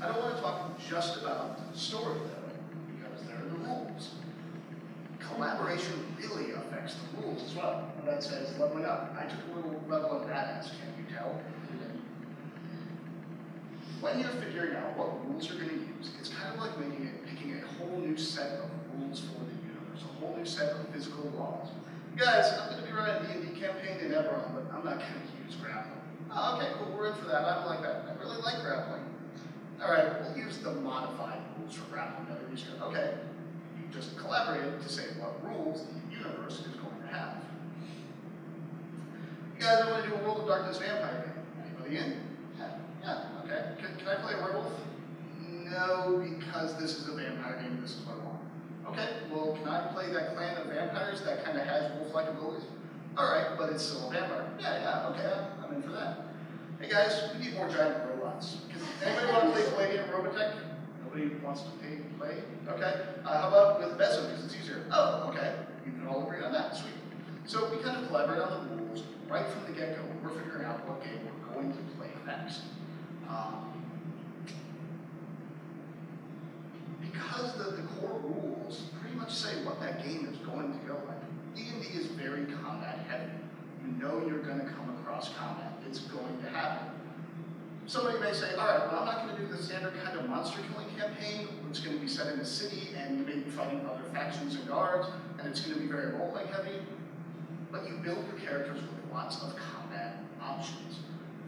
I don't want to talk just about the story, though, because there are the rules. Collaboration really affects the rules as well. And that says leveling up. I took a little level of badass, can you tell? When you're figuring out what rules you're going to use, it's kind of like picking a whole new set of rules for the universe, a whole new set of physical laws. Guys, I'm going to be running a D&D campaign in Eberron, but I'm not going to use grappling. Oh, okay, cool, we're in for that. I don't like that. I really like grappling. All right, we'll use the modified rules for grappling. Okay, you just collaborated to say what rules the universe is going to have. You guys want to do a World of Darkness vampire game? Anybody in? Yeah, okay. Can I play a werewolf? No, because this is a vampire game, this is what I want. Okay, well, can I play that clan of vampires that kind of has wolf-like abilities? Alright, but it's still a vampire. Yeah, okay, I'm in for that. Hey guys, we need more giant robots. Anybody want to play Palladium Robotech? Nobody wants to play? Okay. How about with Bezo, because it's easier? Oh, okay. We can all agree on that, sweet. So we kind of collaborate on the rules right from the get-go. We're figuring out what game we're going to play next. Because the core rules pretty much say what that game is going to go like. D&D is very combat heavy. You know you're going to come across combat. It's going to happen. Somebody may say, all right, well, I'm not going to do the standard kind of monster killing campaign. It's going to be set in a city, and you may be fighting other factions and guards, and it's going to be very role-playing heavy. But you build your characters with lots of combat options.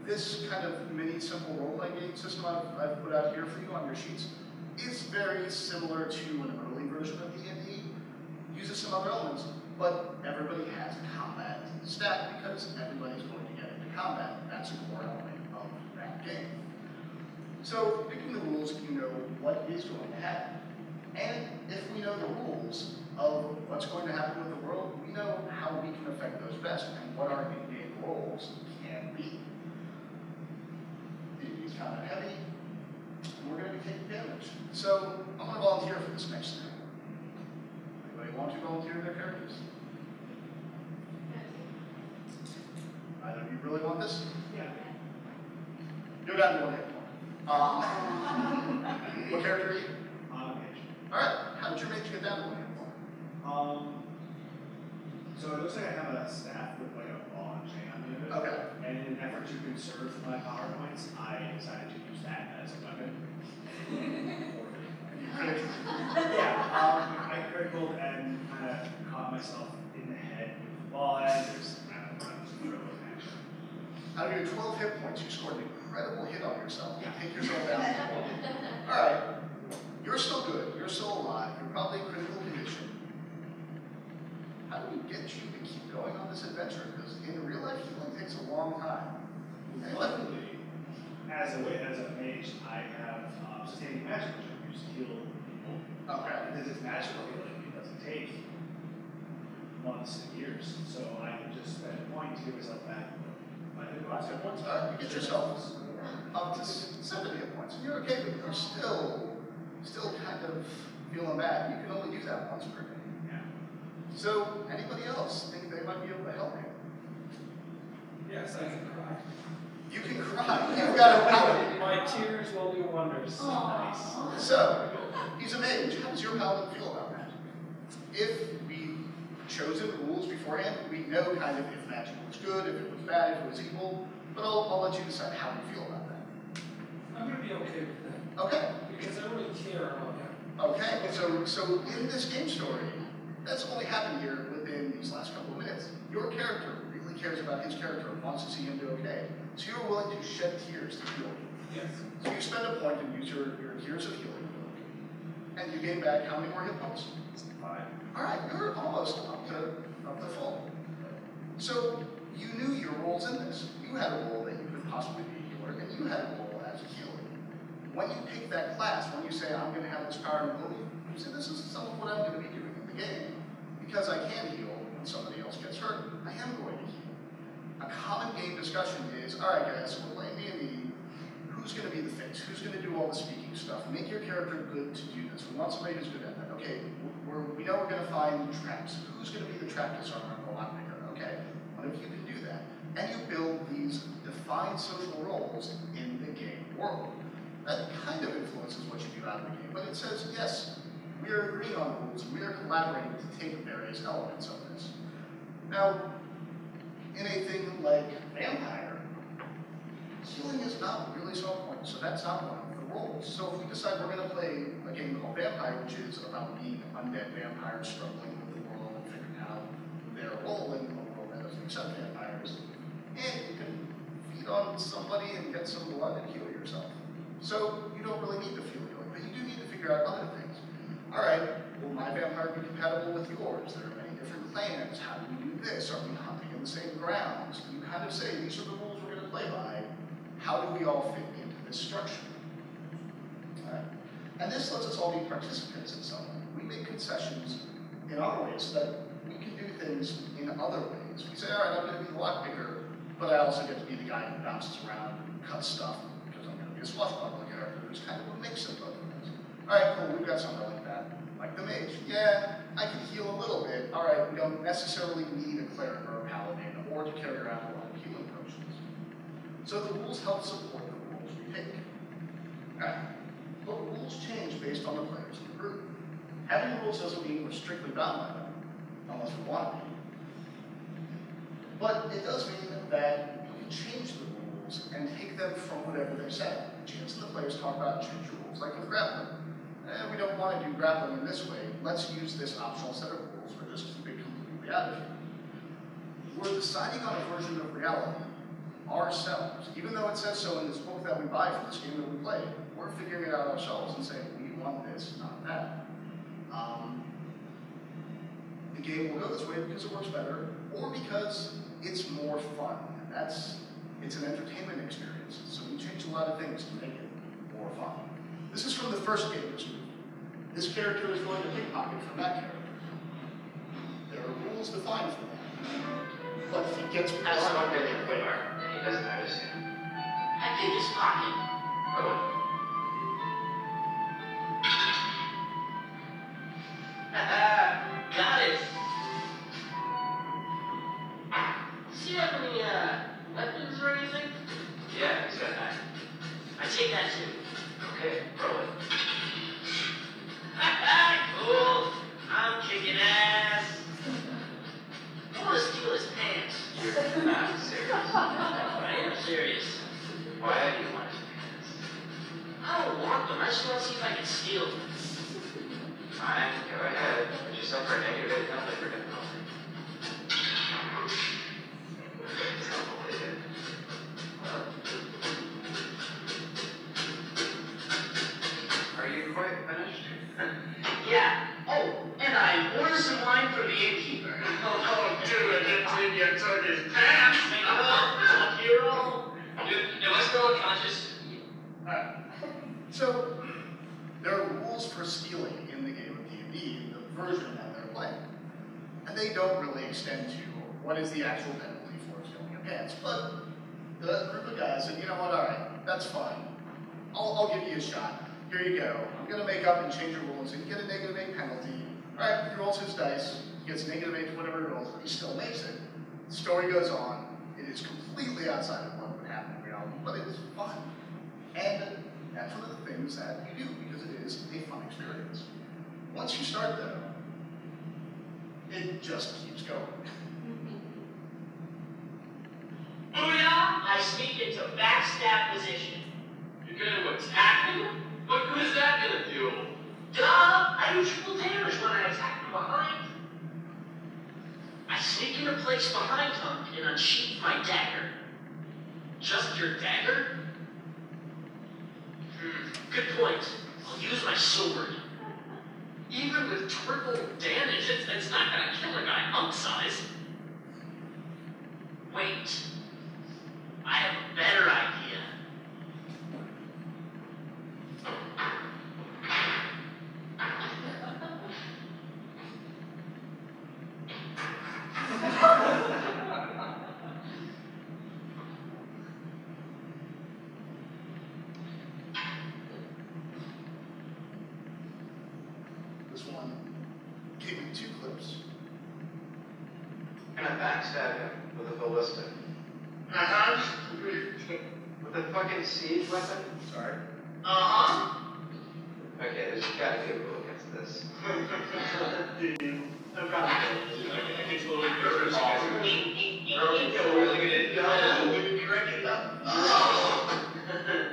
This kind of mini simple role-playing game system I've put out here for you on your sheets is very similar to an early version of D&D. Uses some other elements, but everybody has a combat stat because everybody's going to get into combat. That's a core element of that game. So picking the rules, you know what is going to happen. And if we know the rules of what's going to happen with the world, we know how we can affect those best and what our in-game roles can be. D&D is combat heavy, and we're going to be taking damage. So I'm going to volunteer for this next thing. Anybody want to volunteer their characters? Either of you really want this? Yeah. You're down to one hit point. What character are you? I'm a mage. Alright, how did your mage get down to one hit point? So it looks like I have a staff with like a ball and chain on the end of it. Okay. And in an effort to conserve my power points, I decided to use that as a weapon. Yeah, I critical and kind of caught myself in the head with the ball as there's kind of runs through action. Out of your 12 hit points, you scored an incredible hit on yourself. You take yourself down. Alright, you're still good, you're still alive, you're probably in critical condition. How do we get you to keep going on this adventure? Because in real life, healing takes a long time. Luckily, as a mage, I have sustaining magic, which I use to heal people. Okay. Because it's magical healing, it doesn't take months and years. So I can just spend a point to give myself back. You get yourself up to 70 hit points. And you're okay, but you're still kind of feeling bad. You can only do that once per day. Yeah. So, anybody else think they might be able to help you? Yes, I can cry. You can cry. You've got a paladin. My tears will do wonders. Nice. So, he's a mage. How does your paladin feel about that? If we chosen rules beforehand, we know kind of if magic was good, if it was bad, if it was evil, but I'll let you decide how you feel about that. I'm going to be okay with that. Okay. Because I really care about him. Okay, so in this game story, that's only happened here within these last couple of minutes. Your character really cares about his character and wants to see him do okay. So you're willing to shed tears to heal him. Yes. So you spend a point and use your tears of healing ability. And you gain back how many more hit points? 5. Alright, you're almost up to full. So you knew your roles in this. You had a role that you could possibly be a healer, and you had a role as a healer. When you pick that class, when you say, I'm going to have this power and ability, you say, this is some of what I'm going to be doing in the game. Because I can heal when somebody else gets hurt, I am going to heal. A common game discussion is, all right guys, we're playing D&D, who's going to be the face? Who's going to do all the speaking stuff? Make your character good to do this. We want somebody who's good at that. Okay, we know we're going to find traps. Who's going to be the trap disarmer and the lockpicker? Okay, one of you can do that. And you build these defined social roles in the game world. that kind of influences what you do out of the game, but it says, yes, we are agreeing on the rules, and we are collaborating to take various elements of this. Now, in a thing like Vampire, stealing is not really so important, so that's not one of the roles. So if we decide we're going to play a game called Vampire, which is about being undead vampires struggling with the world and figuring out their role in a world that doesn't accept vampires, and you can feed on somebody and get some blood and heal yourself. So you don't really need to feel healing, but you do need to figure out other things. All right, will my vampire be compatible with yours? There are many different clans. How do we do this? Are we hunting in the same grounds? You kind of say, these are the rules we're going to play by. How do we all fit into this structure? All right. And this lets us all be participants in some way. We make concessions in other ways so that we can do things in other ways. We say, all right, I'm going to be the lockpicker, but I also get to be the guy who bounces around and cuts stuff because I'm going to be a swashbuckler character who's kind of a mix of both of those. All right, cool, we've got something like that. Like the mage, yeah, I can heal a little bit. All right, we don't necessarily need a cleric or a paladin or to carry around a lot of healing potions. So the rules help support the rules we take. All right, but rules change based on the players in the group. Having rules doesn't mean we're strictly bound by them, unless we want to be. But it does mean that you can change the rules and take them from whatever they say. GMs and the players talk about change rules, like with grappling. We don't want to do grappling in this way. Let's use this optional set of rules or just keep it completely out of here. We're deciding on a version of reality ourselves. Even though it says so in this book that we buy for this game that we play, we're figuring it out ourselves and saying, we want this, not that. The game will go this way because it works better, or because it's more fun. It's an entertainment experience. So we change a lot of things to make it more fun. This is from the first game this movie. This character is going to pickpocket from that character. There are rules defined for that. But if he gets past it, He doesn't notice you. I think his pocket. Oh. Got it. Does he have any, weapons or anything? Yeah, he's got a knife. I take that too. Okay, roll it. Cool. I'm kicking ass. I want to steal his pants. You're not serious. I am serious. Why do you want his pants? I don't want them. I just want to see if I can steal them. Fine, go ahead. Put yourself for a negative 8 penalty for difficulty. Don't believe it. Well. Are you quite finished? Yeah. Oh, and I ordered some wine from the innkeeper. Oh, dude, until you took his pants. Well, hero. Am I still unconscious? Alright. So, there are rules for stealing in the game of D&D, the version that they're playing. And they don't really extend to what is the actual penalty for stealing your pants. But the group of guys said, you know what, alright, that's fine. I'll give you a shot. Here you go. I'm going to make up and change your rules, and you get a negative 8 penalty. Alright, he rolls his dice, he gets negative 8 to whatever he rolls, but he still makes it. The story goes on. It is completely outside of what would happen in reality, but it is fun. And that's one of the things that you do, because it is a fun experience. Once you start, though, it just keeps going. Booyah! I sneak into backstab position. You're gonna attack him? What good is that gonna do? Duh! I do triple damage when I attack from behind. I sneak into place behind him and unsheath my dagger. Just your dagger? Good point. I'll use my sword. Even with triple damage, it's not gonna kill a guy monk size. Wait. I have a better idea. This one gave me 2 clips. I'm gonna backstab him with a ballista. Uh-huh. With a fucking siege weapon? Sorry. Uh-huh. Okay, there's gotta be a rule against this. I'm proud of you. I can totally picture this. Really good. When you crank it up.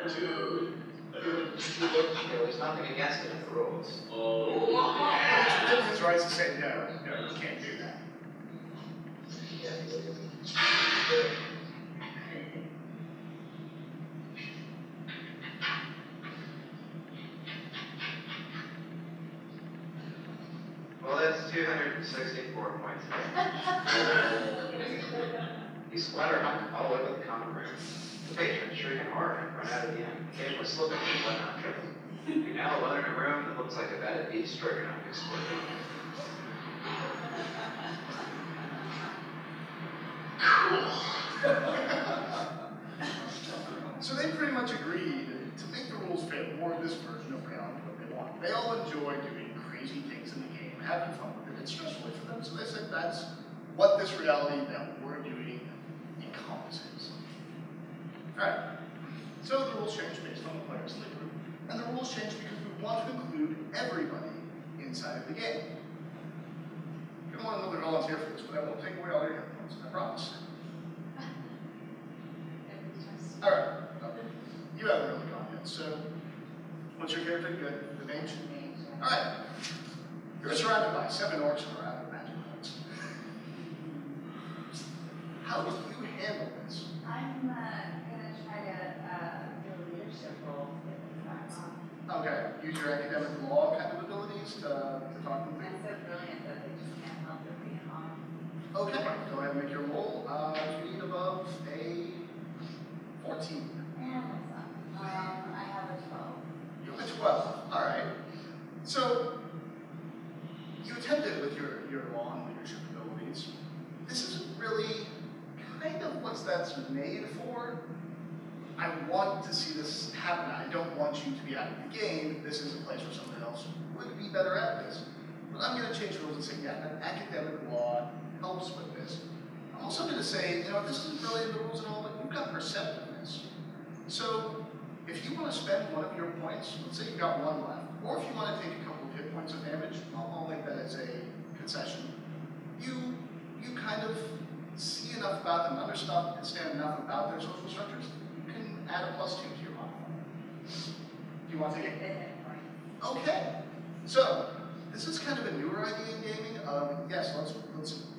Dude. Okay, there's nothing against it in the rules. It's within his rights to say, no, you can't do that. Well, that's 264 points. He splattered all over the common room. The patrons, shrieking hard, and run out of the inn, occasionally slipping and whatnot. You now alone in a room that looks like a vat of beef stroganoff exploded. So they pretty much agreed to make the rules fit more of this version of reality what they want. They all enjoy doing crazy things in the game, having fun with it. It's stressful for them, so they said that's what this reality that we're doing encompasses. Alright, so the rules change based on the players in the group, and the rules change because we want to include everybody inside of the game. You don't want another volunteer for this, but I won't take away all your hit points, I promise. Alright, you haven't really gone yet, so what's your character? Good. The name? Alright. You're surrounded by 7 orcs who are out of magic points. How will you handle this? I'm gonna try to do a leadership role if it's not on. Okay, use your academic law kind of abilities to talk them I'm through. so brilliant that they just can't help it being on. Okay, go ahead and make your roll. You need above a 14. And I have a 12. You have a 12. Alright. So, you attempted with your law and leadership abilities. This isn't really kind of what that's made for. I want to see this happen. I don't want you to be out of the game. This is a place where someone else would be better at this. But I'm going to change the rules and say, yeah, that academic law helps with this. I'm also going to say, this isn't really in the rules at all, but you've got perceptiveness. So, if you want to spend one of your points, let's say you've got 1 left, or if you want to take a couple of hit points of damage, I'll make that as a concession. You kind of see enough about them, understand enough about their social structures, you can add a +2 to your modifier. Do you want to take it? Okay. So, this is kind of a newer idea in gaming of, yes, let's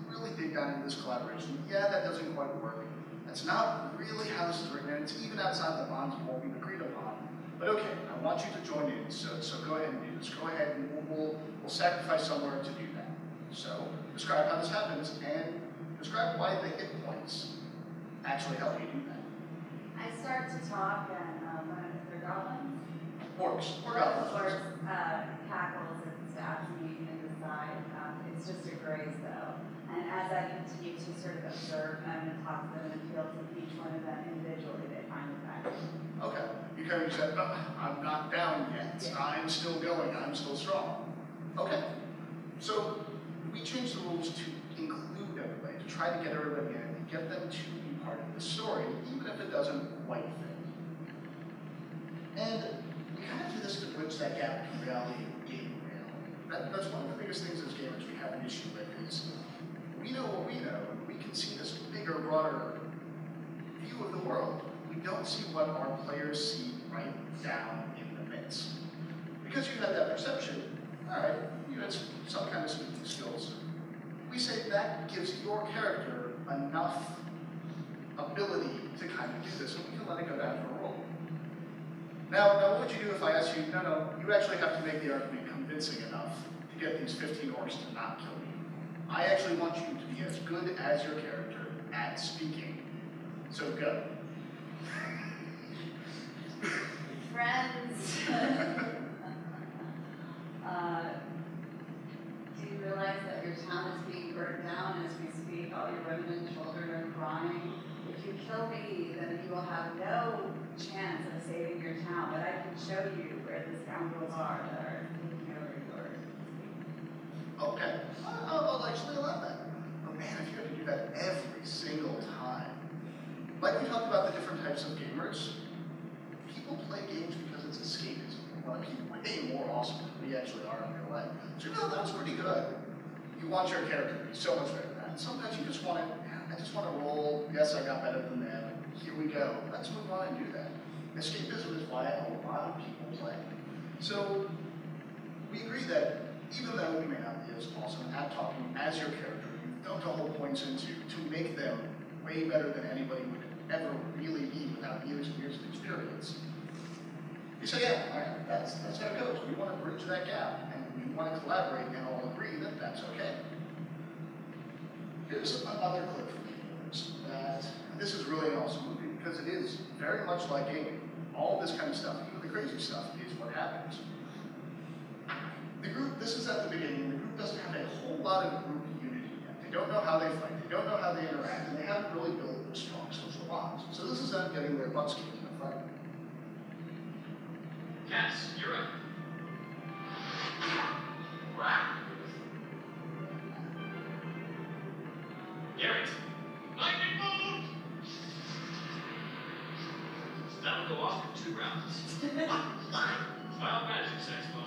really dig down into this collaboration. Yeah, that doesn't quite work. That's not really how this is written, and it's even outside the bonds of what we've agreed upon. But okay, I want you to join in, so go ahead and do this. Go ahead and we'll sacrifice somewhere to do that. So, describe how this happens, and describe why the hit points actually help you do that. I start to talk and one of the goblins. Orcs, or goblins. Or cackles and stabs me in the side. It's just a graze though. And as I continue to sort of observe them and talk to them and feel to each one of them individually, they find it back. Okay, you kind of said, I'm not down yet. Yeah. I'm still going, I'm still strong. Okay, so we changed the rules to include everybody, to try to get everybody in and get them to be part of the story, even if it doesn't quite fit. And we kind of do this to bridge that gap between reality and game reality. That's one of the biggest things as gamers we have an issue with is we know what we know, and we can see this bigger, broader view of the world. We don't see what our players see right down in the midst. Because you had that perception, all right, you had some kind of speaking skills. We say that gives your character enough ability to kind of do this, and we can let it go down for a roll. Now, what would you do if I asked you, no, you actually have to make the argument convincing enough to get these 15 orcs to not kill you. I actually want you to be as good as your character at speaking. So go. Friends, do you realize that your town is being burnt down as we speak? All your women and children are crying. If you kill me, then you will have no chance of saving your town, but I can show you where the scoundrels are that are taking over yours. Okay, I'll actually allow that. But man, if you have to do that every single time. Like we talked about the different types of gamers, people play games because of it's escapism. We want to keep way more awesome than we actually are in real life. So you know, that's pretty good. You want your character to be so much better than that. Sometimes you just want to, I just want to roll, yes, I got better than them, here we go. Let's move on and do that. Escapism is why a lot of people play. So we agree that even though we may not be as awesome at talking as your character, you've dumped all the points into to make them way better than anybody would ever really be without years and years of experience. You say, yeah, all right, that's how it goes. We want to bridge that gap, and we want to collaborate and all agree that that's okay. Here's another clip from gamers that this is really an awesome movie because it is very much like gaming. All this kind of stuff, even the crazy stuff, is what happens. The group, this is at the beginning, the group doesn't have a whole lot of group unity yet. They don't know how they fight, they don't know how they interact, and they haven't really built their strong social bonds. So this is them getting their butts kicked in a fight. Cass, you're up. Garrett. Lightning bolt! That'll go off in 2 rounds. Wild magic, Sexmo.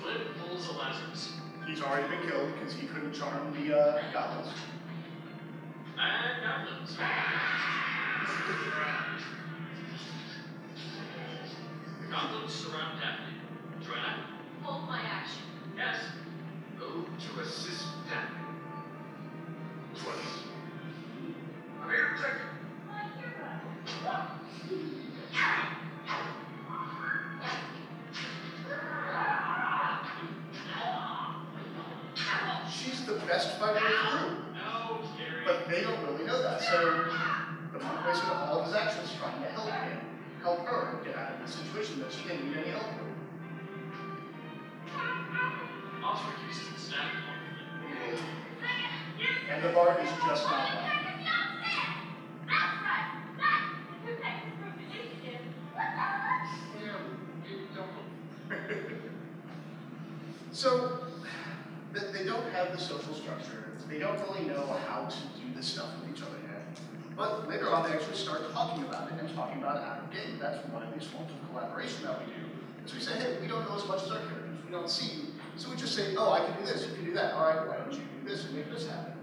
Flip pulls a Lazarus. He's already been killed because he couldn't charm the goblins. And goblins. The goblins surround Daphne. Joanna? Hold my action. Yes. Go to assist Daphne. Twice. I'm here to protect you. My hero. She's the best fighter in the group, No, Gary. but they don't really know that. So the monk wasted all of his actions trying to help him, help her get out of the situation that she didn't need any help with. Osric uses the snap point. And the bard is just not that. So they don't have the social structure. They don't really know how to do this stuff with each other yet. But later on, they actually start talking about it and talking about it out of game. That's one of these forms of collaboration that we do. Is we say, hey, we don't know as much as our characters. We don't see you. So we just say, oh, I can do this, you can do that. All right, why don't you do this and make this happen?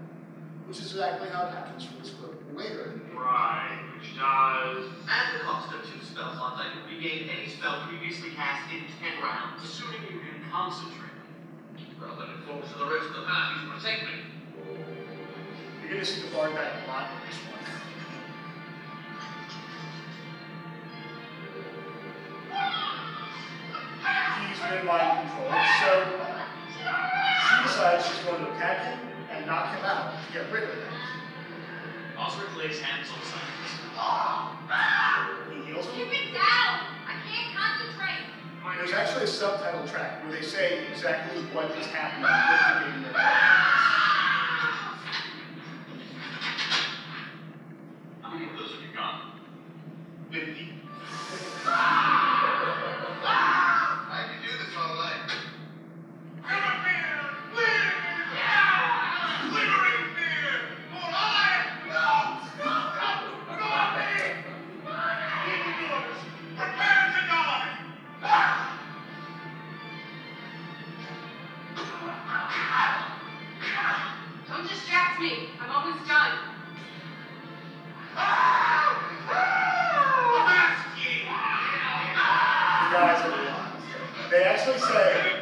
Which is exactly how it happens for this group. Later. Right, which does. At the cost of 2 spell slots, I can regain any spell previously cast in 10 rounds, assuming you can concentrate. Well, then it falls to the rest of the party to protect me. You're going to see the bard back a lot in this one. He's been mind controlled, so she decides she's going to attack him and knock him out to get rid of him. Osric lays hands on Cyrus. He heals him. Keep it down! I can't concentrate! There's actually a subtitle track where they say exactly what is happening with the game they're playing. How many of those have you got? 50. I can do this all night. Come on, man! Live! Lingering fear! For I no! Go on me! Evildoers, prepare to die! Don't distract me. I'm almost done. You guys are lying. They actually say,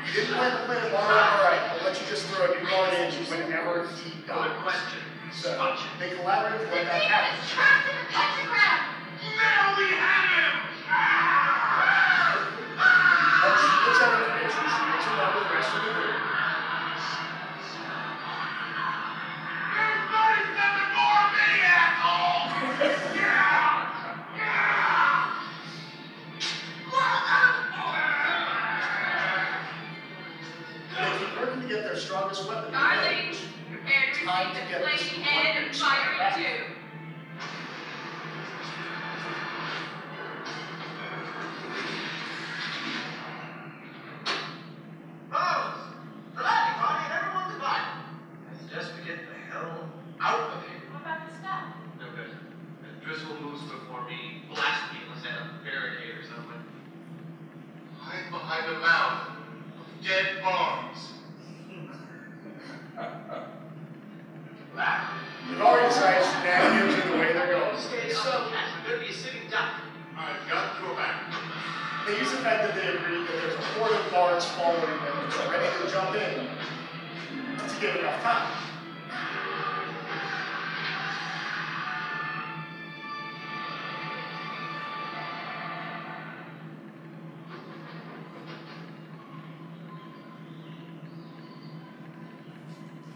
you didn't plan to play a bar, alright, I'll let you just throw a new card in whenever he Good dies. question. So, they collaborate to let that happen. Trapped in the pentagram! Now we have him! And she gets that information, she makes it out with the rest of the group. Everybody's nothing more of me, asshole! They keep working to get their strongest weapon. Darling, prepare to Time to receive get the this flaming one head and shot fire back. it too. They use the fact that they agree that there's a horde of guards following them, which are ready to jump in to give enough time.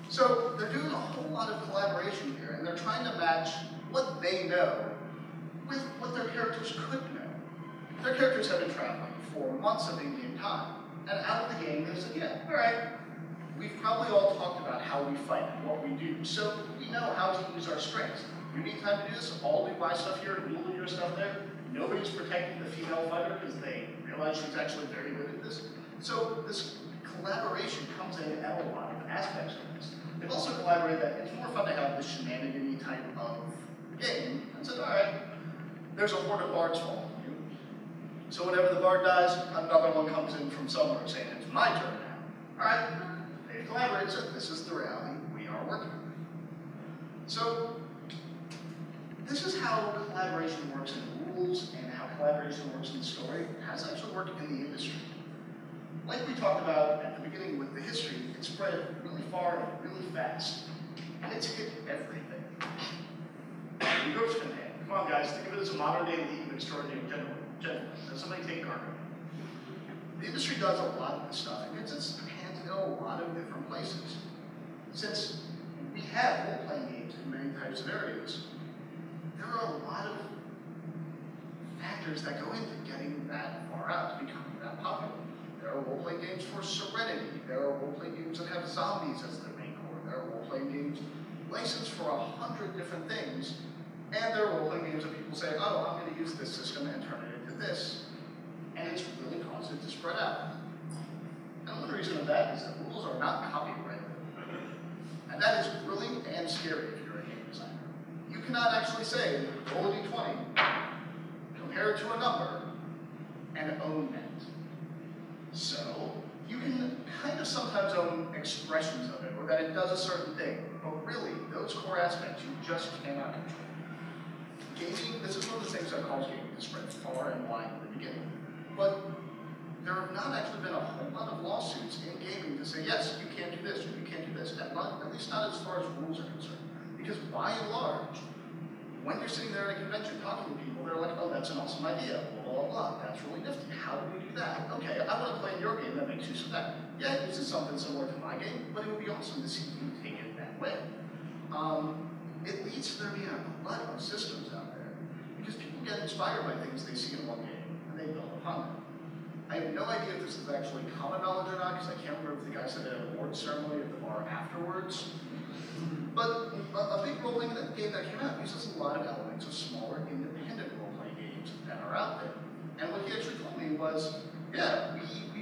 So they're doing a whole lot of collaboration here, and they're trying to match what they know with what their characters could know. Their characters have been traveling for months of in-game time, and out of the game they said, yeah, all right, we've probably all talked about how we fight and what we do, so we know how to use our strengths. You need time to do this, all do my stuff here, you do your stuff there. Nobody's protecting the female fighter because they realize she's actually very good at this. So this collaboration comes in at a lot of aspects of this. They've also collaborated that it's more fun to have this shenanigan-y type of game, and said, all right, there's a horde of bards following you. So whenever the bard dies, another one comes in from somewhere saying, it's my turn now. All right, they've collaborated, so this is the reality we are working with. So this is how collaboration works in rules and how collaboration works in story. It has actually worked in the industry. Like we talked about at the beginning with the history, it spread really far and really fast. And it's hit everything. The Group's been hit. Come on guys, think of it as a modern day League of Extraordinary Gentlemen. Does somebody take cargo? The industry does a lot of this stuff. It gets its hands in a lot of different places. Since we have role-playing games in many types of areas, there are a lot of factors that go into getting that far out, to becoming that popular. There are role-playing games for Serenity. There are role-playing games that have zombies as their main core. There are role-playing games licensed for 100 different things. And there are role-playing games that people say, oh, I'm going to use this system and turn it into this. And it's really caused it to spread out. And one reason of that is that rules are not copyrighted. And that is brilliant and scary if you're a game designer. You cannot actually say, roll a d20, compare it to a number, and own that. So, you can kind of sometimes own expressions of it, or that it does a certain thing, but really, those core aspects you just cannot control. Gaming, this is one of the things that cause gaming to spread far and wide in the beginning. But there have not actually been a whole lot of lawsuits in gaming to say, yes, you can't do this, or you can't do this, at least not as far as rules are concerned. Because by and large, when you're sitting there at a convention talking to people, they're like, oh, that's an awesome idea, blah, blah, blah, that's really nifty, how do we do that? Okay, I want to play your game that makes use of that. Yeah, it uses something similar to my game, but it would be awesome to see you take it that way. It leads to there being a lot of systems out there, because people get inspired by things they see in one game, and they build upon them. I have no idea if this is actually common knowledge or not, because I can't remember if the guy said it at an award ceremony at the bar afterwards. But a big role-playing game that came out uses a lot of elements of smaller, independent role-playing games that are out there. And what he actually told me was, yeah, we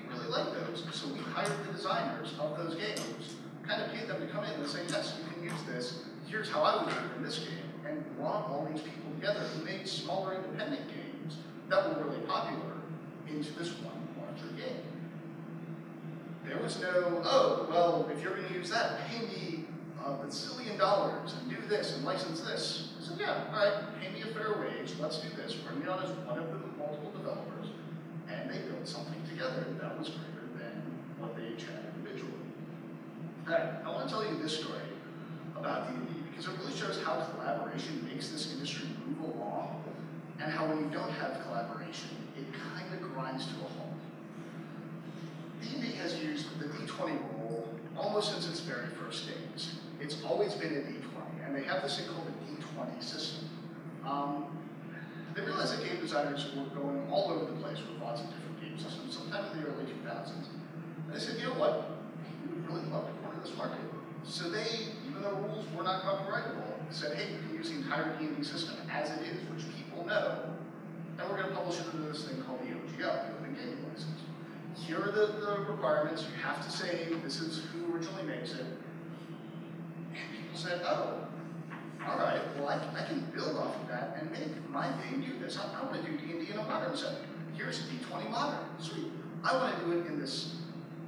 really like those, so we hired the designers of those games, kind of paid them to come in and say, yes, you can use this, here's how I would do it in this game, and brought all these people together who made smaller, independent games that were really popular into this one larger game. There was no, oh, well, if you're going to use that, pay me $1 zillion and do this and license this. I said, yeah, all right, pay me a fair wage, let's do this. Bring me on as one of the multiple developers. And they built something together that was greater than what they each had individually. All right, I want to tell you this story about D&D because it really shows how collaboration makes this industry move along and how when you don't have collaboration, it kind of grinds to a halt. D&D has used the D20 rule almost since its very first days. It's always been a D20, and they have this thing called the D20 system. They realized that game designers were going all over the place with lots of different game systems, sometime in the early 2000s. And they said, you know what, we would really love to corner this market. So they, even though rules were not copyrightable, said, hey, we can use the entire D&D system as it is, which people know, and we're going to publish it into this thing called the OGL, the Open Gaming License. Here are the requirements. You have to say this is who originally makes it. And people said, oh, all right, well, I can build off of that and make my game do this. I want to do D&D in a modern setting. Here's D20 Modern. Sweet. I want to do it in this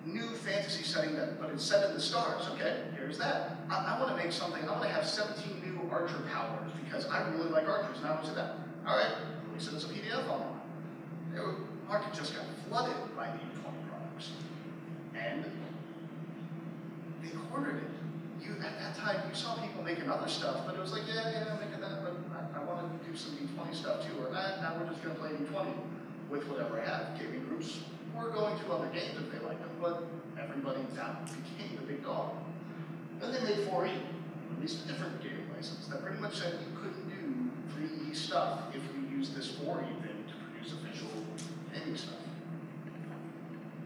new fantasy setting, but it's set in the stars. Okay, here's that. I want to make something. I want to have 17 new archer powers because I really like archers, and I want to do that. All right, release it as a PDF online. They were, Mark, market just got flooded by D20 products. And they ordered it. At that time, you saw people making other stuff, but it was like, yeah, I'm making that, but I want to do some D20 stuff too, or now we're just going to play D20 with whatever I have. Gaming groups were going to other games if they liked them, but everybody that became the big dog. Then they made 4E, released a different gaming license that pretty much said you couldn't do 3E stuff if you use this 4E thing to produce official gaming stuff.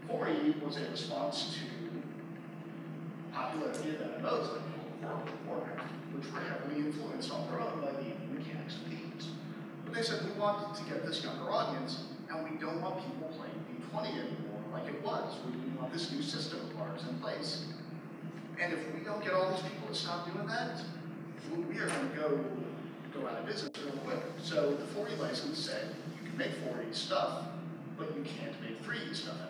4E was a response to popularity of MMOs like World of Warcraft, which were heavily influenced on their own by the mechanics and themes. But they said we want to get this younger audience, and we don't want people playing D20 anymore like it was. We want this new system of ours in place. And if we don't get all these people to stop doing that, we are going to go out of business real quick. So the 4E license said you can make 4E stuff, but you can't make 3E stuff anymore.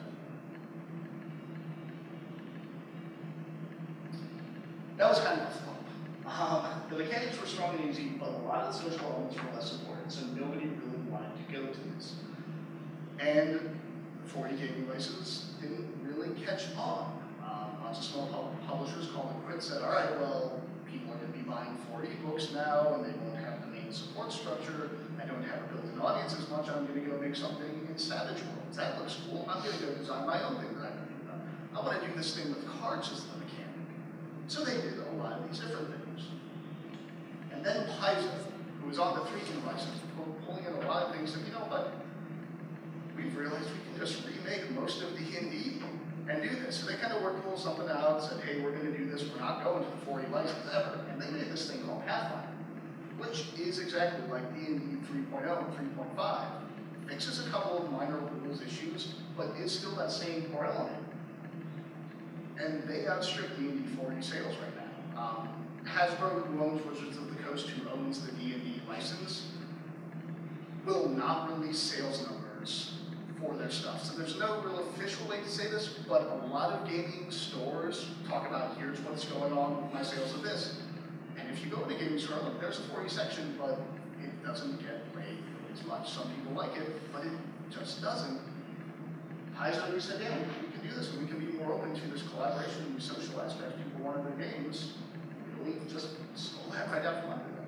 That was kind of a flop. The mechanics were strong and easy, but a lot of the social elements were less supported, so nobody really wanted to go to this. And the 4E gaming license didn't really catch on. Lots of small publishers called it quits, said, all right, well, people are going to be buying 4E books now, and they won't have the main support structure. I don't have a built-in audience as much. I'm going to go make something in Savage Worlds. That looks cool. I'm going to go design my own thing that I can do. I want to do this thing with cards as the mechanic. So they did a lot of these different things. And then Paizo, who was on the 3E license, pulling in a lot of things, said, you know what? We've realized we can just remake most of D&D and do this. So they kind of worked a little something out, said, hey, we're going to do this. We're not going to the 4E license ever. And they made this thing called Pathfinder, which is exactly like D&D 3.0 and 3.5. Fixes a couple of minor rules issues, but it's still that same core element. And they outstrip D&D 4E sales right now. Hasbro, who owns Wizards of the Coast, who owns the D&D license, will not release sales numbers for their stuff. So there's no real official way to say this, but a lot of gaming stores talk about here's what's going on with my sales of this. And if you go to a gaming store, look, there's a 4E section, but it doesn't get played as much. Some people like it, but it just doesn't. Paizo said, yeah, we can do this, and we can be more open to this collaboration and social aspect. People wanted their games, really just stole that right out from under them.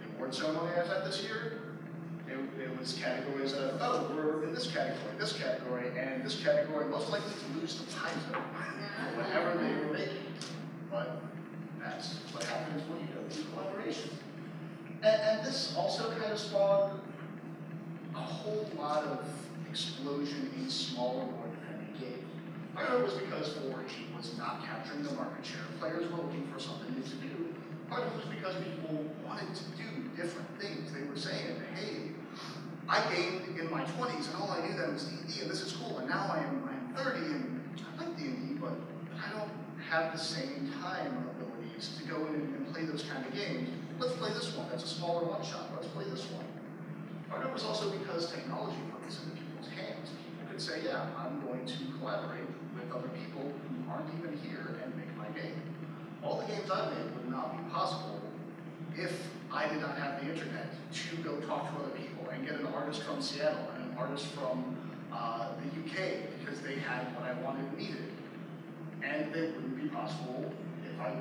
The award ceremony I was at this year, it was categories of, oh, we're in this category, and this category most likely to lose to Paizo, or whatever they were making. But that's what happens when you go through collaboration. And this also kind of spawned a whole lot of explosion in smaller, more independent games. Part of it was because 4E was not capturing the market share. Players were looking for something new to do. Part of it was because people wanted to do different things. They were saying, hey, I gamed in my 20s and all I knew then was D&D and this is cool, and now I'm 30 and I like D&D, but I don't have the same time abilities to go in and play those kind of games. Let's play this one. That's a smaller one-shot. Let's play this one. Part of it was also because technology put this into people's hands. People could say, yeah, I'm going to collaborate with other people who aren't even here and make my game. All the games I've made would not be possible if I did not have the internet to go talk to other people and get an artist from Seattle and an artist from the UK because they had what I wanted and needed. And it wouldn't be possible if I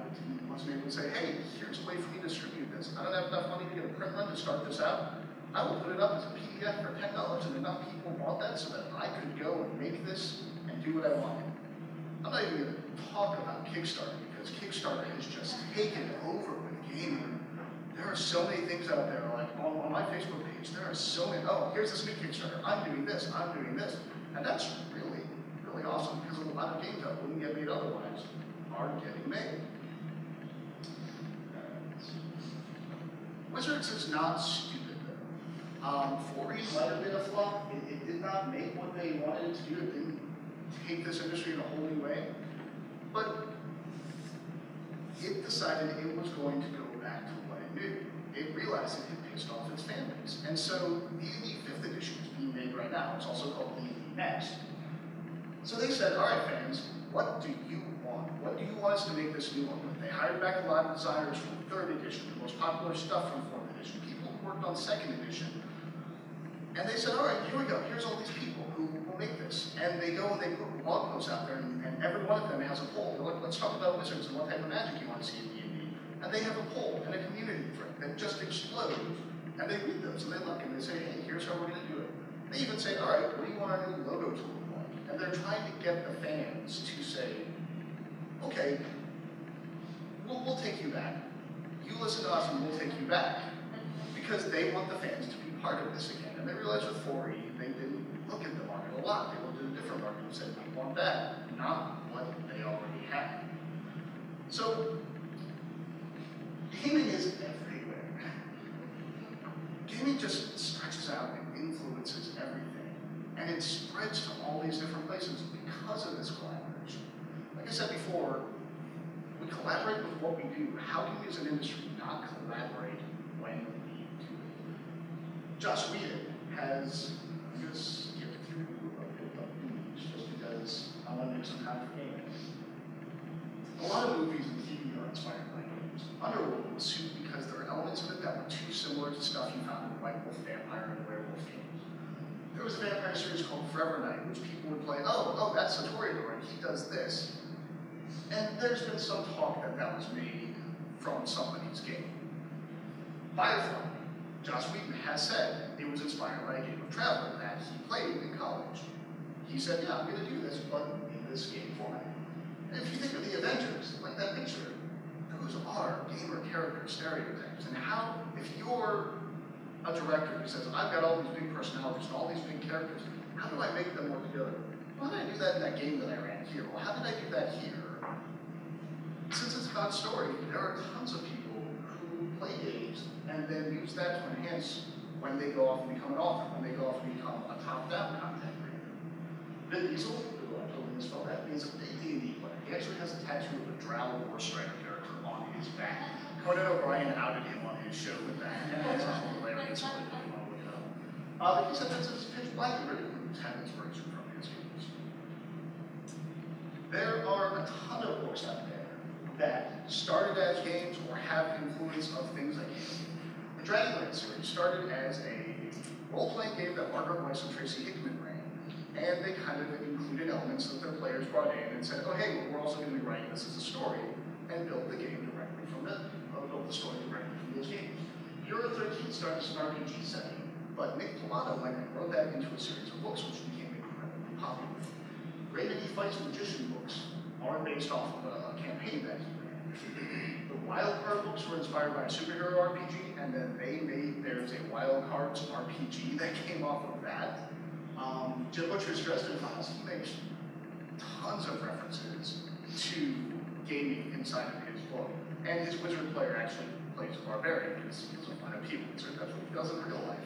wasn't able to say, hey, here's a way for me to distribute this. I don't have enough money to get a print run to start this out. I will put it up as a PDF for $10, and enough people bought that so that I could go and make this and do what I wanted. I'm not even going to talk about Kickstarter because Kickstarter has just taken over with gaming. There are so many things out there, like on my Facebook page, there are so many, oh, here's this new Kickstarter, I'm doing this, and that's really, really awesome because a lot of games that wouldn't get made otherwise are getting made. Wizards is not stupid though. 4E might have been a flop. It did not make what they wanted it to do. It didn't take this industry in a whole new way. But it decided it was going to go back to what it knew. It realized it had pissed off its fan base. And so D&D 5th edition is being made right now. It's also called D&D Next. So they said, all right, fans, what do you want? What do you want us to make this new one with? They hired back a lot of designers from 3rd edition, the most popular stuff from 4th edition, people who worked on 2nd edition. And they said, all right, here we go. Here's all these people who will blog posts out there, and every one of them has a poll. They're like, let's talk about wizards and what type of magic you want to see in D&D. And they have a poll and a community thread that just explodes. And they read those, and they look, and they say, hey, here's how we're going to do it. They even say, all right, what do you want our new logo to look like? And they're trying to get the fans to say, okay, we'll take you back. You listen to us, and we'll take you back. Because they want the fans to be part of this again. And they realized with 4E, they didn't look at the market a lot. They looked at a different market and said, we want that, not what they already had. So, gaming is everywhere. Gaming just stretches out and influences everything. And it spreads to all these different places because of this collaboration. Like I said before, we collaborate with what we do. How can we as an industry not collaborate when we do it? Joss Whedon has, I'm going to skip through a bit of movies just because I want to make some time for gaming. A lot of movies and TV are inspired by games. Underworld was sued because there are elements of it that were too similar to stuff you found in White Wolf Vampire and Werewolf games. There was a vampire series called Forever Night, which people would play, oh, that's Satoriador, and he does this. And there's been some talk that that was made from somebody's game. Firefly, Joss Whedon has said it was inspired by a game of Traveler that he played in college. He said, yeah, I'm going to do this, but in this game format. And if you think of the Avengers, like that picture, those are gamer character stereotypes. And how, if you're a director who says, I've got all these big personalities and all these big characters, how do I make them work together? Well, how did I do that in that game that I ran here? Well, how did I do that here? Since it's about story, there are tons of people who play games and then use that to enhance when they go off and become an author, when they go off and become a top-down content creator. Vin Diesel, who I totally misspelled that, is a big D&D player. He actually has a tattoo of a Drow War Strider character on his back. Conan O'Brien outed him on his show with that, and it's hilarious when you want to look it up. But he said that's his pitch black and written had inspiration from his games. There are a ton of books out there that started as games or have influence of things like games. The Dragonlance series started as a role-playing game that Margaret Weiss and Tracy Hickman ran, and they kind of included elements that their players brought in and said, oh hey, we're also going to be writing this as a story, and build the game directly from it, or build the story directly from those games. Euro 13 started as an RPG setting, but Nick Pilato went and wrote that into a series of books, which became incredibly popular. Raven E. Fight's Magician books are based off of a campaign that he ran. The Wildcard books were inspired by a superhero RPG, and then there's a Wildcards RPG that came off of that. Jim Butcher's Dresden Files, he makes tons of references to gaming inside of his book. And his wizard player actually plays a barbarian because he's a fine appeal wizard, that's what he does in real life.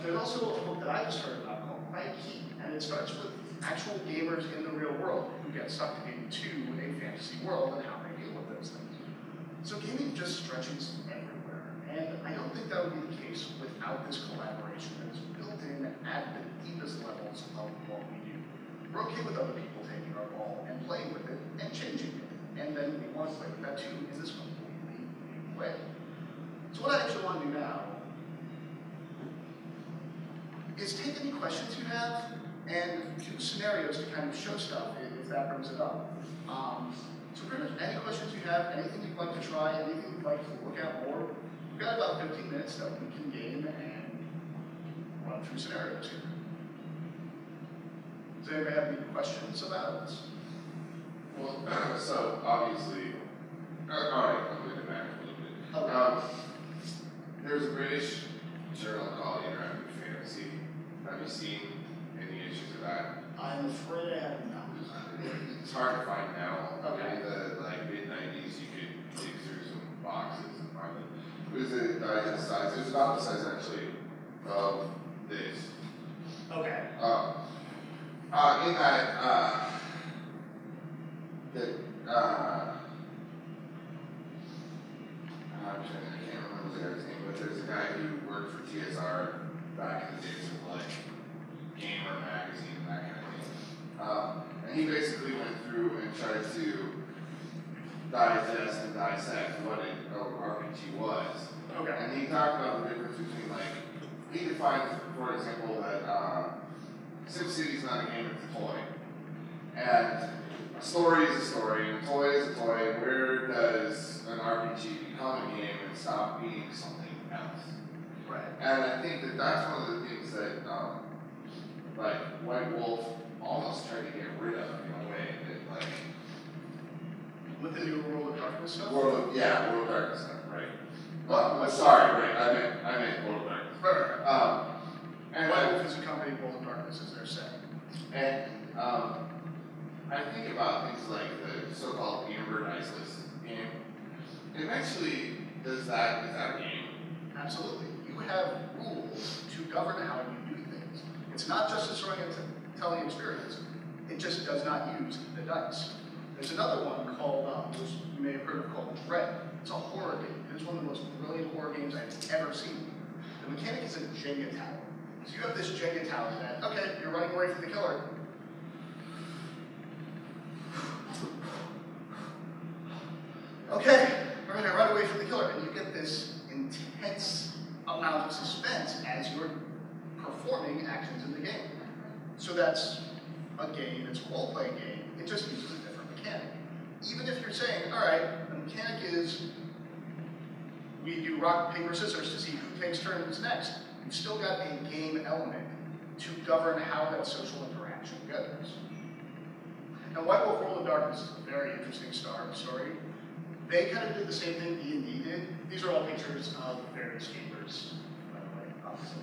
There's also a book that I just heard about called Quiet Key, and it starts with actual gamers in the real world who get sucked into a fantasy world and how they deal with those things. So gaming just stretches everywhere, and I don't think that would be the case without this collaboration that is built in at the deepest levels of what we do. We're okay with other people taking our ball and playing with it and changing it, and then we want to play with that too in this completely new way. So what I actually want to do now is take any questions you have and do scenarios to kind of show stuff if that brings it up. So pretty much any questions you have, anything you'd like to try, anything you'd like to look at more, we've got about 15 minutes that we can game and run through scenarios here. Does anybody have any questions about this? Well, so obviously, alright, I'm going to back a little bit. Okay. There's a British journal called Interactive Fantasy. Have you seen any issues of that? I'm afraid I have not. It's hard to find now. Okay. In the mid-90s, you could dig through some boxes and find it. It was a digest size. It was about the size actually of this. Okay. In that, I can't remember the guy's name, but there's a guy who worked for TSR back in the days of like Gamer magazine and that kind of thing. And he basically went through and tried to digest and dissect what an RPG was. Okay. And he talked about the difference between like, he defined, for example, that SimCity's not a game, it's a toy. And a story is a story, and a toy is a toy. Where does an RPG become a game and stop being something else? Right. And I think that that's one of the things that, like, White Wolf almost tried to get rid of in a way that, like, With the new World of Darkness stuff? World of Darkness stuff, right? Well, sorry, right, I meant World of Darkness. Right. And White Wolf is a company, World of Darkness is their setting. And I think about things like the so-called Amber Dice List game. Eventually, is that a game? Absolutely. You have rules to govern how you do things. It's not just a storytelling experience. It just does not use the dice. There's another one called, which you may have heard of, called Dread. It's a horror game. It is one of the most brilliant horror games I've ever seen. The mechanic is a Jenga tower. So you have this Jenga tower that, okay, you're running away from the killer. Okay, we're gonna run away from the killer. And you get this intense amount of suspense as you're performing actions in the game. So that's a game, it's a role-playing game. It just uses a different mechanic. Even if you're saying, all right, the mechanic is we do rock, paper, scissors to see who takes turns next. You've still got a game element to govern how that social interaction goes. Now, White Wolf World of Darkness is a very interesting story. They kind of did the same thing D&D did. These are all pictures of various gamers, by the way, obviously.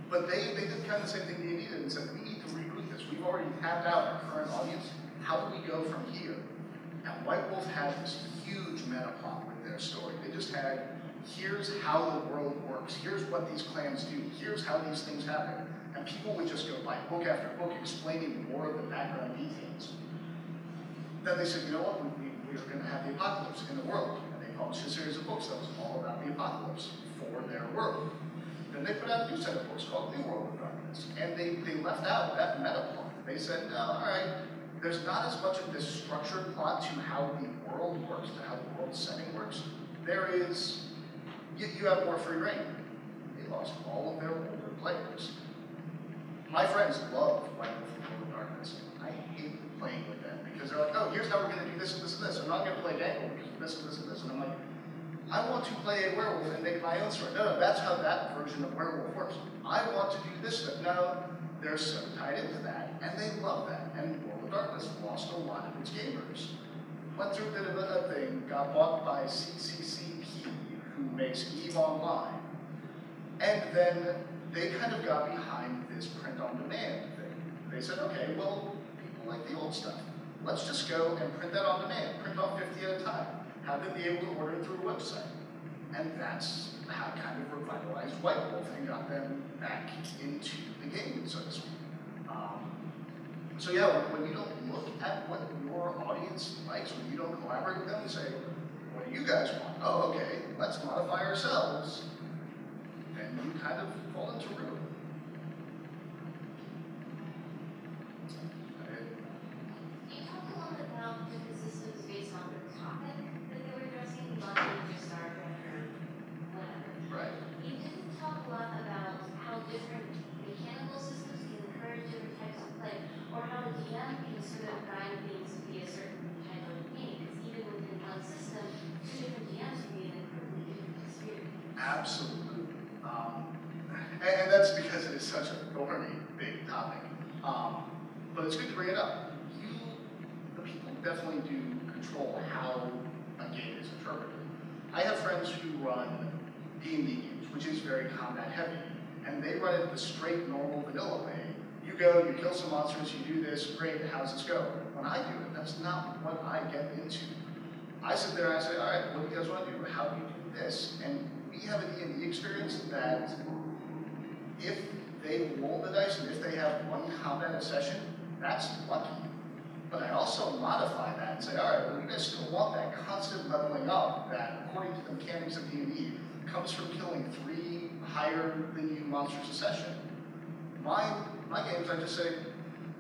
But they did kind of the same thing D&D did and said, we need to reboot this. We've already tapped out our current audience. How do we go from here? And White Wolf had this huge meta plot with their story. They just had, here's how the world works. Here's what these clans do. Here's how these things happen. And people would just go by book after book explaining more of the background details. Then they said, you know what, we're going to have the apocalypse in the world. And they published a series of books that was all about the apocalypse for their world. Then they put out a new set of books called New World of Darkness. And they left out that meta plot. They said, no, all right, there's not as much of this structured plot to how the world works, to how the world setting works. There is, you have more free reign. They lost all of their older players. My friends love White Wolf and World of Darkness. I hate playing with them because they're like, oh, here's how we're going to do this and this and this. I'm not going to play Dangle because of this and this and this. And I'm like, I want to play a werewolf and make my own story. No, that's how that version of werewolf works. I want to do this stuff. No, they're so tied into that, and they love that. And World of Darkness lost a lot of its gamers. Went through a bit of a thing, got bought by CCCP, who makes EVE Online. And then they kind of got behind this print-on-demand thing. They said, okay, well, people like the old stuff. Let's just go and print that on demand, print off 50 at a time, have them be able to order it through a website. And that's how it kind of revitalized White Wolf and got them back into the game, so to speak. So yeah, when you don't look at what your audience likes, when you don't collaborate with them and say, what do you guys want? Oh, okay, let's modify ourselves. Then you kind of fall into ruin. You talked a lot about different systems based on the topic that they were addressing, not just Star Trek or whatever. Right. You didn't talk a lot about how different mechanical systems can encourage different types of play, or how the DM can sort of guide things to be a certain type of game, because even within one system, two different DMs can be an incredibly different experience. Absolutely. And that's because it is such a thorny, big topic. But it's good to bring it up. The people definitely do control how a game is interpreted. I have friends who run D&D games, which is very combat heavy, and they run it the straight, normal, vanilla way. You go, you kill some monsters, you do this, great, how's this go? When I do it, that's not what I get into. I sit there and I say, all right, what do you guys want to do? How do you do this? And we have a D&D experience that if they roll the dice and if they have one combat a session, that's lucky. But I also modify that and say, all right, well, you guys still want that constant leveling up that, according to the mechanics of D&D, comes from killing 3 higher than you monsters a session. My games, I just say,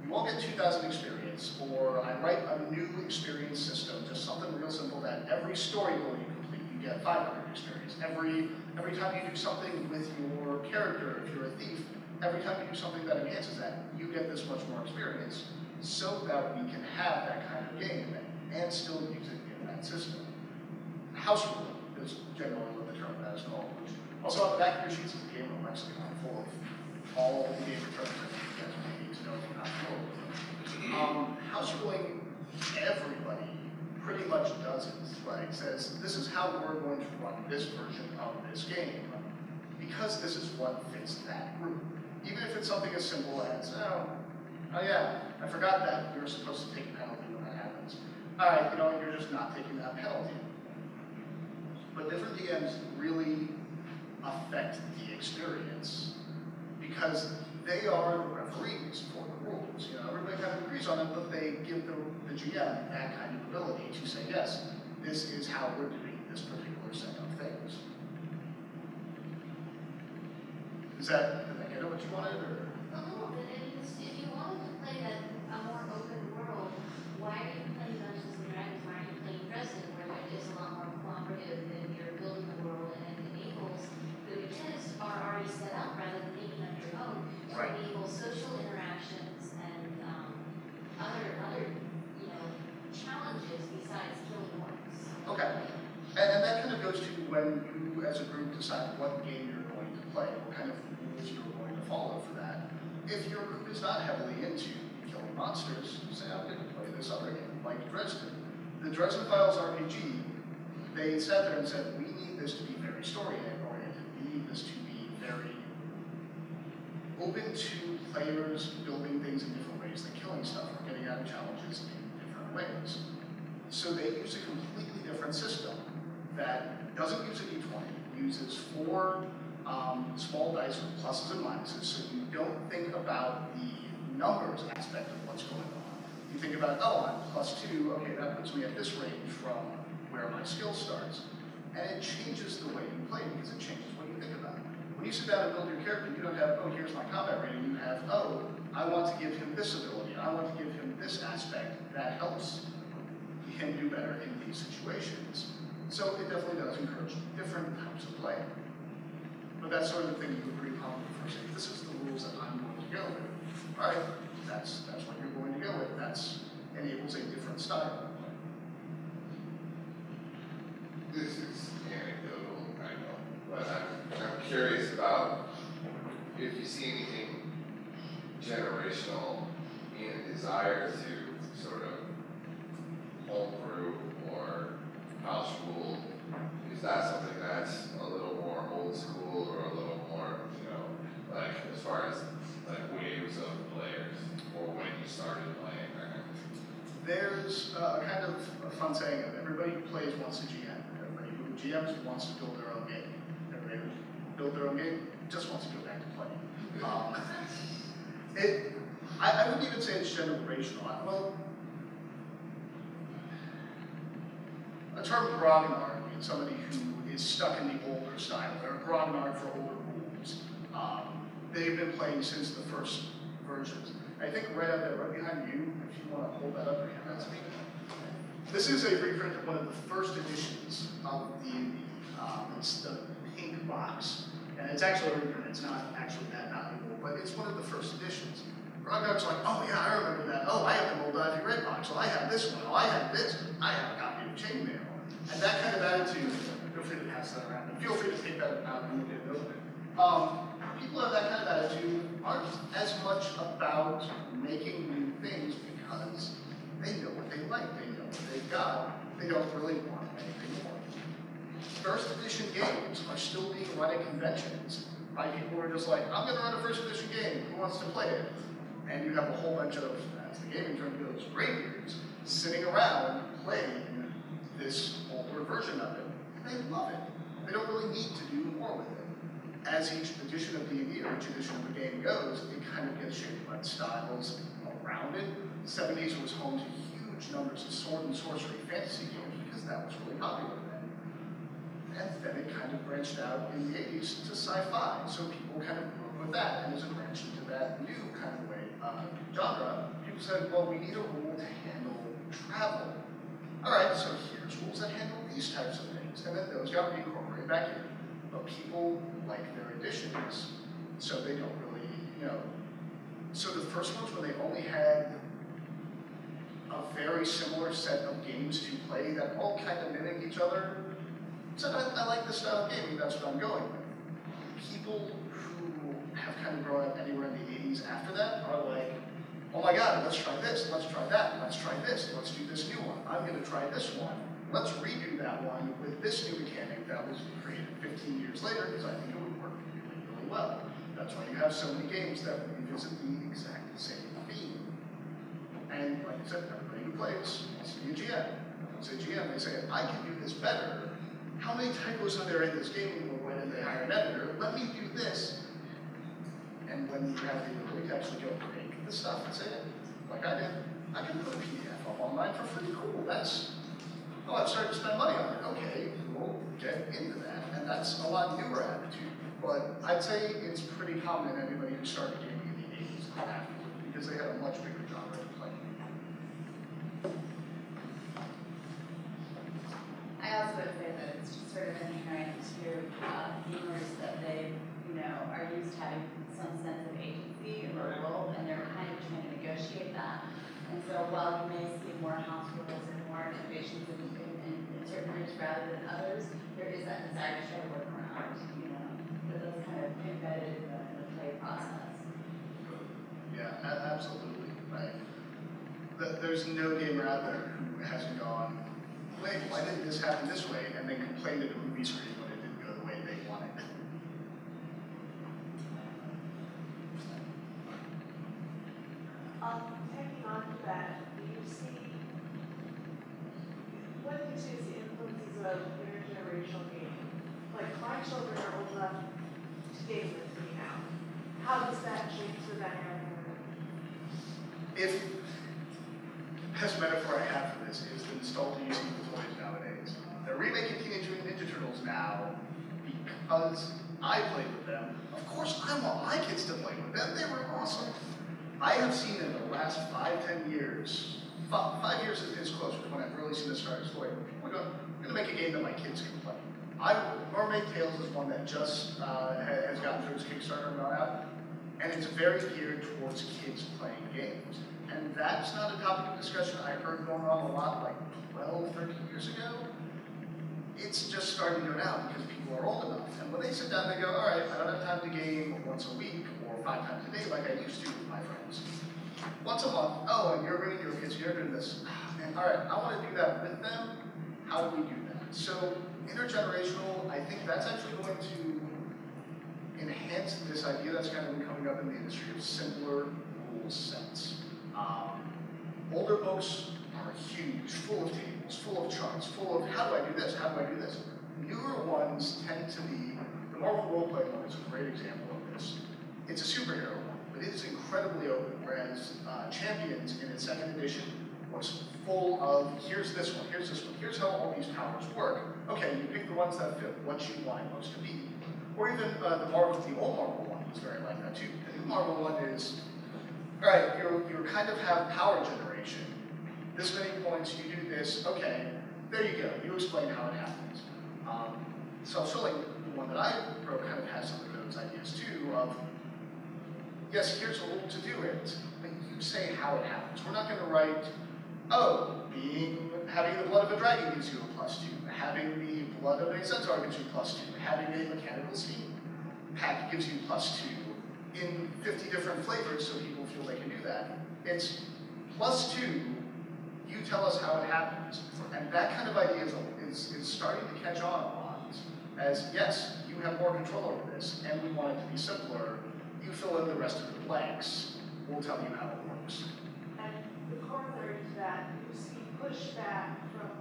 you won't get 2,000 experience, or I write a new experience system, just something real simple that every story goal you complete, you get 500 experience. Every time you do something with your character, if you're a thief, every time you do something that enhances that, you get this much more experience, so that we can have that kind of game and still use it in that system. House rule is generally what the term that is called. Also, on the back of your sheets is a game lexicon full of all the game terms that you guys may need to know if you're not familiar with them. House ruling, everybody pretty much does it, right? Says, this is how we're going to run this version of this game, because this is what fits that group. Even if it's something as simple as, oh yeah, I forgot that you're supposed to take a penalty when that happens. All right, you know, you're just not taking that penalty. But different DMs really affect the experience because they are the referees for the rules. You know, everybody kind of agrees on it, but they give the GM that kind of ability to say, yes, this is how we're doing this particular set of things. Did I get what you wanted, or? A little bit. I mean, if you wanted to play a more open world, why are you playing Dungeons and Dragons? Why are you playing Dresden, where it is a lot more cooperative and you're building the world and it enables the mechanics are already set up rather than making up your own to enable social interactions and other challenges besides killing orcs. Okay. And that kind of goes to when you, as a group, decide what game you're going to play, what kind of rules you're going to follow for that. If your group is not heavily into killing monsters, you say, I'm going to play this other game, like Dresden. The Dresden Files RPG, they sat there and said, we need this to be very story-oriented. We need this to be very open to players building things in different ways than killing stuff or getting out of challenges in different ways. So they use a completely different system that doesn't use a d20, uses 4 small dice with pluses and minuses, so you don't think about the numbers aspect of what's going on. You think about, oh, I'm +2, okay, that puts me at this range from where my skill starts. And it changes the way you play because it changes what you think about. When you sit down and build your character, you don't have, oh, here's my combat rating. You have, oh, I want to give him this ability. I want to give him this aspect that helps him do better in these situations. So it definitely does encourage different types of play. But that's sort of the thing you agree upon for saying, this is the rules that I'm going to go with. All right, that's what you're going to go with. That enables a different style of play. This is anecdotal, I know, but I'm curious about if you see anything generational in a desire to sort of homebrew or house rule. Is that something that's a little more old school or a little more, like as far as like waves of players or when you started playing that kind of thing? There's a kind of a fun saying of everybody who plays wants to GM. Everybody who GMs wants to build their own game. Everybody who built their own game just wants to go back to playing. I wouldn't even say it's generational. Well, a term grognard means somebody who is stuck in the older style. They're a grognard for older rules. They've been playing since the first versions. I think right up there, right behind you, if you want to hold that up again, that's me. This is a reprint of one of the first editions of D&D. It's the pink box. And it's actually a reprint. It's not actually that valuable, but it's one of the first editions. Grognard's like, oh yeah, I remember that. Oh, I have the Old Ivy Red box. Well, I have this one. Oh, I have this. I have a copy of Chainmail. And that kind of attitude, feel free to pass that around. And feel free to take that out and look it over. People have that kind of attitude aren't as much about making new things because they know what they like, they know what they've got. They don't really want anything more. First edition games are still being run at conventions by people who are just like, I'm going to run a first edition game. Who wants to play it? And you have a whole bunch of, as the gaming term goes, graybeards sitting around playing this older version of it. And they love it. They don't really need to do more with it. As each edition of D&D or each edition of the game goes, it kind of gets shaped by the styles around it. The 70s was home to huge numbers of sword and sorcery fantasy games because that was really popular then. And then it kind of branched out in the 80s to sci-fi. So people kind of grew up with that. And as it branched into that new kind of way, genre, people said, well, we need a rule to handle travel. All right, so here's rules that handle these types of things. And then those got reincorporated back in. But people like their editions, so they don't really first ones where they only had a very similar set of games to play that all kind of mimic each other, said, I like this style of gaming, that's what I'm going with. People who have kind of grown up anywhere in the 80s after that are like, oh my god, let's try this, let's try that, let's try this, let's do this new one, I'm gonna try this one. Let's redo that one with this new mechanic that was created 15 years later because I think it would work really, really well. That's why you have so many games that revisit the exact same theme. And like I said, everybody who plays wants to be a GM. Once a GM, they say, I can do this better. How many typos are there in this game? Or when they hire an editor, let me do this. And when you have the ability to actually go break the stuff and say it, like I did, I can put a PDF up online for free. Cool, oh, I've started to spend money on it. Okay, we'll get into that. And that's a lot newer attitude. But I'd say it's pretty common in anybody who started gaming in the 80s and afterward, because they had a much bigger genre to play. I also would say that it's just sort of inherent to gamers that they, are used to having some sense of agency or role, and they're kind of trying to negotiate that. And so while you may see more house rules and more innovations in certain groups rather than others, there is that desire to try to work around, that's kind of embedded in the play process. Yeah, absolutely, right. There's no gamer out there who hasn't gone, wait, why didn't this happen this way, and then complained at a movie screen when it didn't go the way they wanted. Taking on to that, do you see, what do you see as the influences of intergenerational gaming? Like, my children are old enough to game with me now. How does that change the dynamic? If, best metaphor I have for this is the nostalgia you see with toys nowadays. They're remaking Teenage Mutant Ninja Turtles now because I played with them. Of course, I want my kids to play with them. They were awesome. I have seen in the last 5-10 years, 5 years is closer to when I've really seen this start exploring. I'm going to make a game that my kids can play. Mermaid Tales is one that just has gotten through its Kickstarter and gone out, and it's very geared towards kids playing games. And that's not a topic of discussion I heard going on a lot like 12, 13 years ago. It's just starting to go now because people are old enough. And when they sit down, they go, all right, I don't have time to game once a week or 5 times a day like I used to with my friends. Once a month, oh, and you're bringing your kids, you're doing this. And all right, I want to do that with them. How do we do that? So intergenerational, I think that's actually going to enhance this idea that's kind of been coming up in the industry of simpler rule sets. Older books are huge, full of tables, full of charts, full of how do I do this, how do I do this? Newer ones tend to be, the Marvel role-playing one is a great example of this. It's a superhero one, but it is incredibly open, whereas Champions in its second edition was full of, here's this one, here's how all these powers work. Okay, you pick the ones that fit what you want it most to be. Or even the old Marvel one was very like that too. The new Marvel one is, all right, you kind of have power generation. This many points, you do this, okay, there you go, you explain how it happens. Self-Shilling, the one that I wrote, kind of has some of those ideas too of, yes, here's a rule to do it, but you say how it happens. We're not going to write, oh, having the blood of a dragon gives you a +2, having the blood of a centaur gives you +2, having a mechanical steam pack gives you +2 in 50 different flavors so people feel they can do that. It's +2, you tell us how it happens. And that kind of idea is starting to catch on a lot as, yes, you have more control over this, and we want it to be simpler. You fill in the rest of the blanks, we'll tell you how it works. And the corollary to that, you see pushback from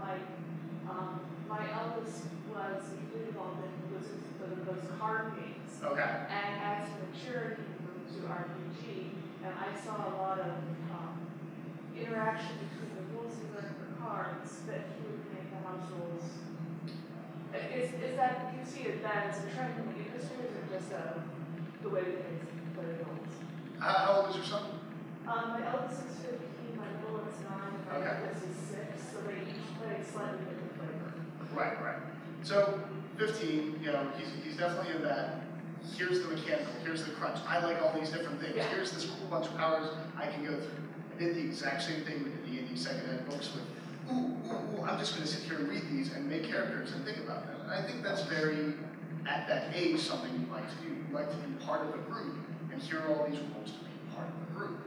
my eldest was involved in those card games. Okay. And as maturity moved to RPG, and I saw a lot of interaction between the rules he learned for cards that he would make the house rules. Is that, do you see that as a trend in the industry, or is it just the way that they play the rules? How old is your son? My eldest is 15, my middle is 9, and my Okay. youngest is 6, so they each play slightly different flavor. Right. So 15, he's definitely in that. here's the mechanical, here's the crunch, I like all these different things, here's this cool bunch of powers I can go through. I did the exact same thing with the D&D second ed books with, I'm just gonna sit here and read these and make characters and think about them. And I think that's very, at that age, something you like to do. You like to be part of a group and hear all these rules to be part of a group.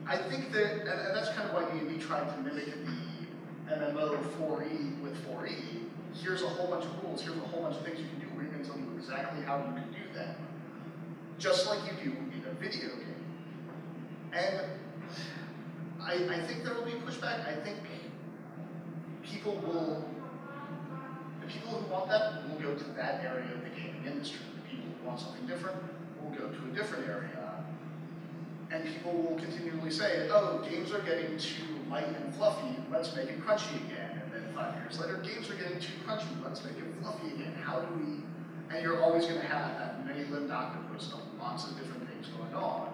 I think that, and that's kind of why D&D tried to mimic the MMO 4E with 4E. Here's a whole bunch of rules, here's a whole bunch of things you can do, we're going to tell you exactly how you can do them. Just like you do in a video game. And I think there will be pushback. I think the people who want that will go to that area of the gaming industry. The people who want something different will go to a different area. And people will continually say, oh, games are getting too light and fluffy, let's make it crunchy again. And then 5 years later, games are getting too crunchy, let's make it fluffy again. How do we, and you're always gonna have that many-limbed octopus of lots of different things going on.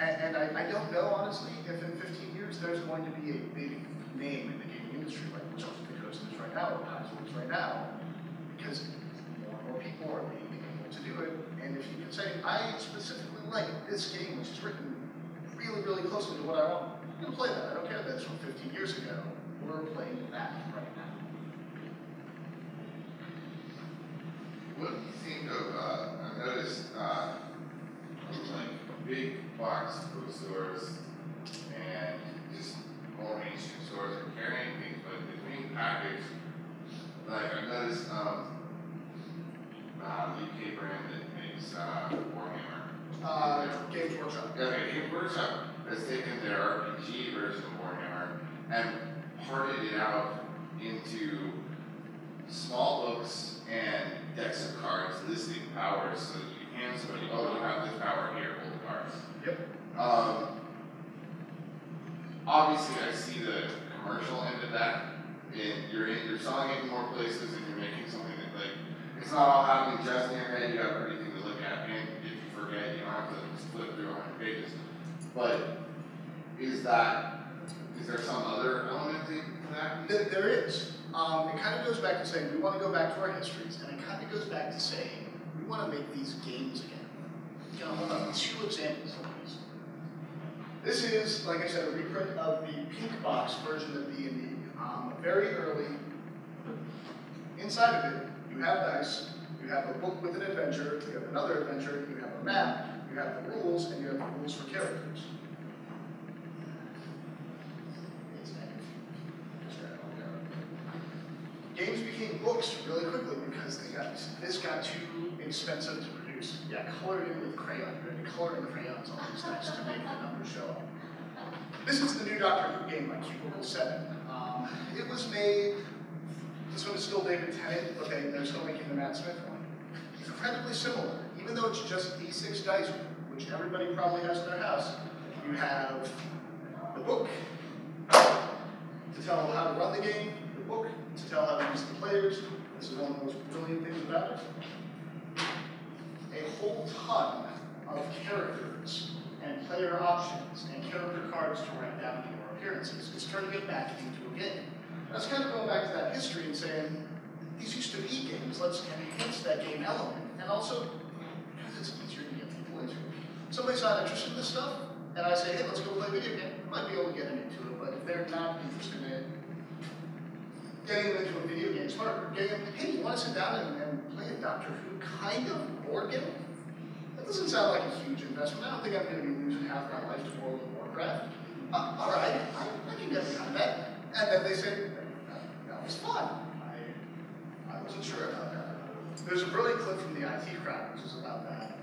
And I don't know, honestly, if in 15 years there's going to be a big name in the gaming industry like Coast is right now, or Paizo is right now, because more and more people are being able to do it. And if you can say, I specifically like this game, which is written really, really closely to what I want, you can play that. I don't care that it's from 15 years ago. We're playing that right now. What do you think of, I've noticed, like, big box food stores and just more mainstream stores are carrying things, but it's being packaged. Like, I've noticed, UK brand that makes, Warhammer. Games Workshop. Okay, Games Workshop has taken their RPG version of Warhammer and parted it out into small books and decks of cards listing powers so that you can hand somebody, oh, you have this power here, hold the cards. Yep. Obviously, I see the commercial end of that. You're selling it in more places and you're making something that, like, it's not all happening just in your head, you have everything to look at, and if you forget, you don't have to flip through 100 pages. But is there some other element to that? There is. It kind of goes back to saying we want to go back to our histories, and it kind of goes back to saying we want to make these games again. You know, hold on, 2 examples of these. This is, like I said, a reprint of the pink box version of D&D. Very early. Inside of it, you have dice, you have a book with an adventure, you have another adventure, you have a map, you have the rules, and you have the rules for characters. Games became books really quickly because this got too expensive to produce. Yeah, colored in with crayon. You had to color in crayons on these dice to make the numbers show up. This is the new Doctor Who game, like Cubicle 7. It was made, this one is still David Tennant, but they're still making the Matt Smith one. Incredibly similar, even though it's just D6 dice, which everybody probably has in their house. You have the book to tell how to run the game, the book to tell how to use the players. This is one of the most brilliant things about it. A whole ton of characters and player options and character cards to write down your appearances. It's turning it back into a game. That's kind of going back to that history and saying, these used to be games, let's enhance that game element. And also, because it's easier to get people into it. Somebody's not interested in this stuff, and I say, hey, let's go play a video game. I might be able to get them into it, but if they're not interested in it, getting them into a video game, smart, getting them, hey, you want to sit down and play a Doctor Who kind of board game? That doesn't sound like a huge investment. I don't think I'm going to be losing half my life to World of Warcraft. All right, I can get behind that. And then they say, that was fun. I wasn't sure about that. There's a brilliant clip from the IT crowd, which is about that.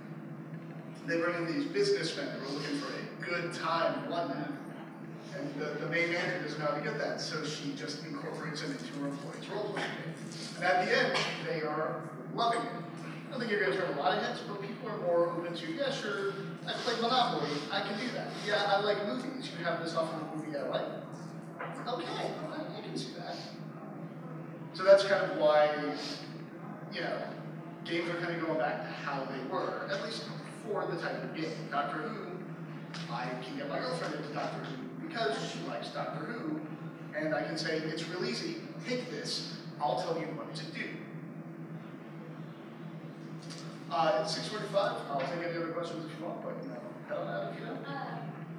They bring in these businessmen who are looking for a good time in London. And the main manager doesn't know how to get that, so she just incorporates them into her employees' role-playing game. And at the end, they are loving it. I don't think you're going to turn a lot of heads, but people are more open to, yeah, sure, I played Monopoly, I can do that. Yeah, I like movies, you have this awesome movie I like. Okay, I can see that. So that's kind of why, you know, games are kind of going back to how they were, at least for the type of game. Doctor Who, I can get my girlfriend into Doctor Who because she likes Doctor Who, and I can say, it's real easy, take this, I'll tell you what to do. It's 6:45. I'll take any other questions if you want, but head on out if you know.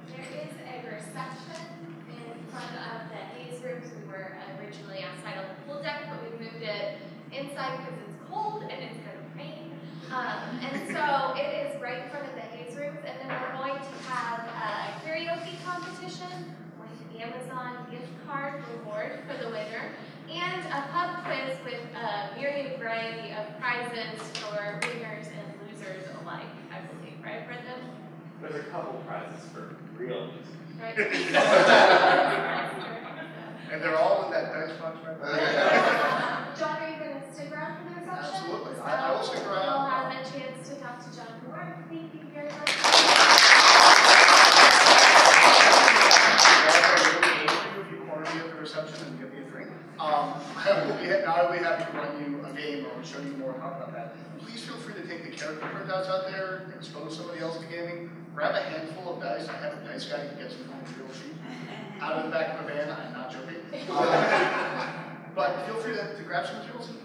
There is a reception in front of the haze rooms. We were originally outside on the pool deck, but we moved it inside because it's cold and it's going to rain. And so it is right in front of the haze rooms, and then we're going to have a karaoke competition with Amazon gift card reward for the winner, and a pub quiz with a myriad variety of prizes for winners and losers alike, I believe, right, Brendan? There's a couple prizes for real music. Right. And they're all in that dice box right there. John, are you going to stick around for the reception? Absolutely. So I will stick around. We'll have a chance to talk to John more. Thank you very much. If you corner me at the reception and give me a drink. Now I will be happy to run you a game or show you more and talk about that. Please feel free to take the character printouts out there, expose somebody else to gaming. Grab a handful of dice. I have a dice guy who gets them from the real sheet. Out of the back of the van, I'm not joking. But feel free to grab some materials and